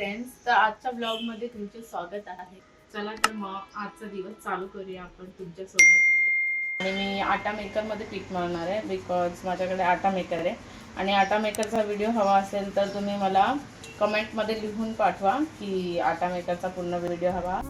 Friends, तर आजच्या blog मध्ये तुमचे स्वागत आहे. चला तर मग आजचा दिवस चालू करूया आपण तुमच्यासोबत. आणि मी आटा मेकर मध्ये पीठ मळणार आहे बिकॉज माझ्याकडे आटा मेकर आहे. आणि आटा मेकरचा व्हिडिओ हवा असेल तर तुम्ही मला कमेंट मध्ये लिहून पाठवा की आटा मेकरचा पूर्ण व्हिडिओ हवा.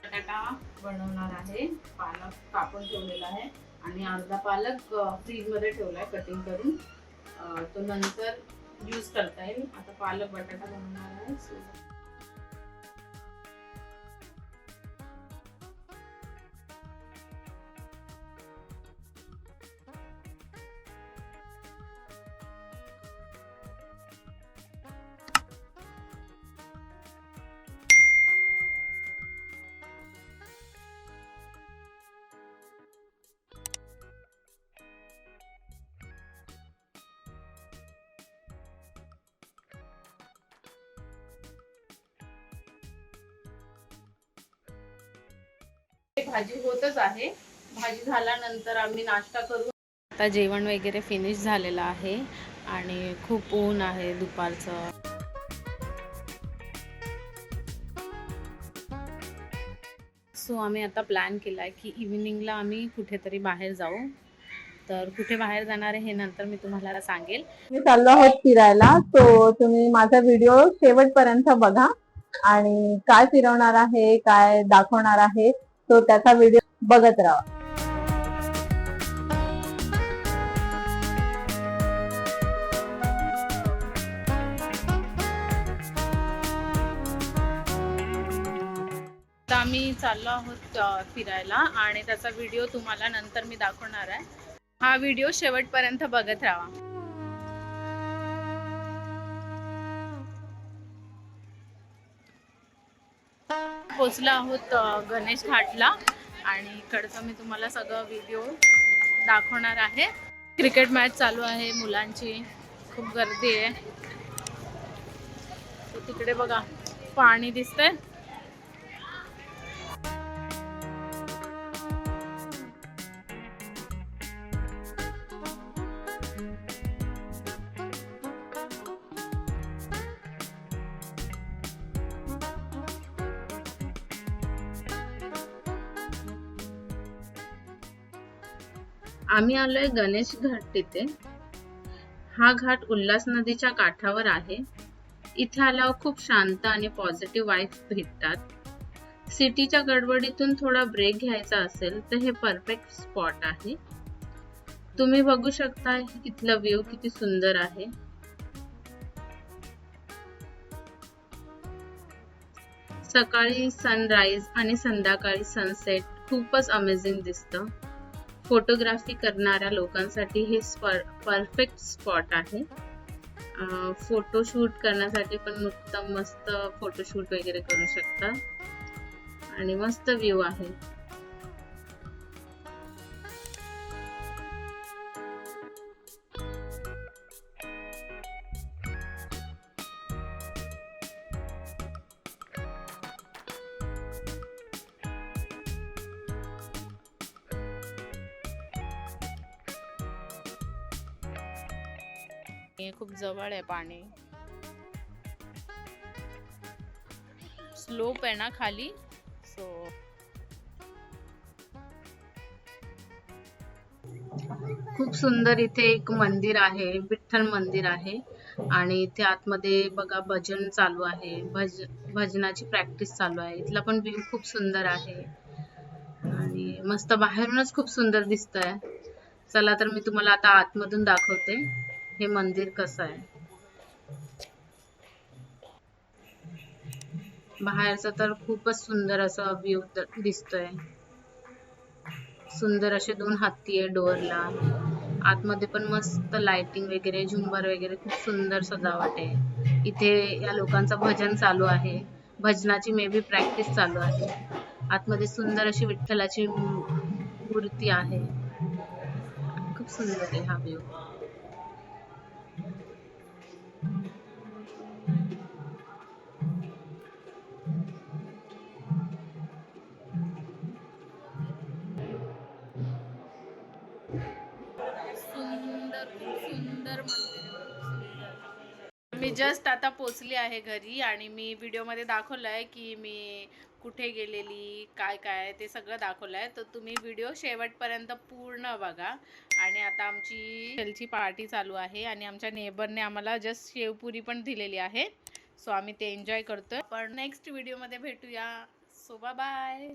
बटाटा बनवणार आहे. पालक कापून ठेवलेला आहे आणि अर्धा पालक फ्रीज मध्ये ठेवलाय कटिंग करून. तो नंतर यूज करता येईल. आता पालक बटाटा बनवणार आहे. भाजी होतच आहे. भाजी झाल्यानंतर आम्ही नाश्ता करू. आता जेवण वगैरे फिनिश झालेलं आहे आणि खूप ऊन आहे दुपारचं. सो आम्ही आता प्लॅन केलाय की इव्हिनिंगला आम्ही कुठेतरी बाहेर जाऊ. तर कुठे बाहेर जाणार आहे हे नंतर मी तुम्हाला सांगेल. मी चाललो आहोत फिरायला, तो तुम्ही माझा व्हिडिओ शेवटपर्यंत बघा आणि काय फिरवणार आहे, काय दाखवणार आहे, तो त्याचा व्हिडिओ बघत राहा. आता आम्ही चाललो आहोत फिरायला आणि त्याचा व्हिडिओ तुम्हाला नंतर मी दाखवणार आहे. हा व्हिडिओ शेवटपर्यंत बघत राहा. पोचलो आहोत गणेश घाटला आणि इकडचं मी तुम्हाला सगळं व्हिडिओ दाखवणार आहे. क्रिकेट मॅच चालू आहे मुलांची. खूप गर्दी आहे. तिकडे बघा पाणी दिसतंय. आम्ही आलोय गणेश घाट तिथे. हा घाट उल्हास नदीच्या काठावर आहे. इथे आल्यावर खूप शांत आणि पॉझिटिव्ह वाइब्स भेटतात. सिटीच्या गडबडीतून थोडा ब्रेक घ्यायचा असेल तर हे परफेक्ट स्पॉट आहे. तुम्ही बघू शकता इथला व्ह्यू किती सुंदर आहे. सकाळी सनराइज आणि संध्याकाळी सनसेट खूपच अमेझिंग दिसतं. फोटोग्राफी करणाऱ्या लोकांसाठी हे परफेक्ट स्पॉट आहे. फोटोशूट करण्यासाठी पण उत्तम मस्त फोटोशूट वगैरे करू शकता आणि मस्त व्ह्यू आहे. खूप जवळ आहे पाणी. स्लोप आहे ना खाली. सो खूप सुंदर इथे एक मंदिर आहे. विठ्ठल मंदिर आहे आणि इथे आतमध्ये बघा भजन चालू आहे. भजनाची प्रॅक्टिस चालू आहे. इथला पण व्ह्यू खूप सुंदर आहे आणि मस्त बाहेरूनच खूप सुंदर दिसतंय. चला तर मी तुम्हाला आता आतमधून दाखवते हे मंदिर कसं आहे. बाहेरचं तर खूपच सुंदर असं व्ह्यू दिसतोय. सुंदर असे 2 हत्ती आहे डोअरला. आतमध्ये पण मस्त लाइटिंग वगैरे झुंबर वगैरे खूप सुंदर सजावट आहे. इथे या लोकांचं भजन चालू आहे. भजनाची मे बी प्रॅक्टिस चालू आहे. आतमध्ये सुंदर अशी विठ्ठलाची मूर्ती आहे. खूप सुंदर आहे हा व्ह्यू. सुंदर मंदिर आहे, खूप सुंदर. मी जस्ट आता पोचली आहे घरी आणि मी व्हिडिओमध्ये दाखवलं आहे की मी कुठे गेलेली, काय काय ते सगळं दाखवलं आहे. तर तुम्ही व्हिडिओ शेवटपर्यंत पूर्ण बघा. आणि आता आमची शेलची पार्टी चालू आहे आणि आमच्या नेबरने आम्हाला जस्ट शेवपुरी पण दिलेली आहे. सो आम्ही ते एन्जॉय करतोय. पण नेक्स्ट व्हिडिओमध्ये भेटूया. So bye.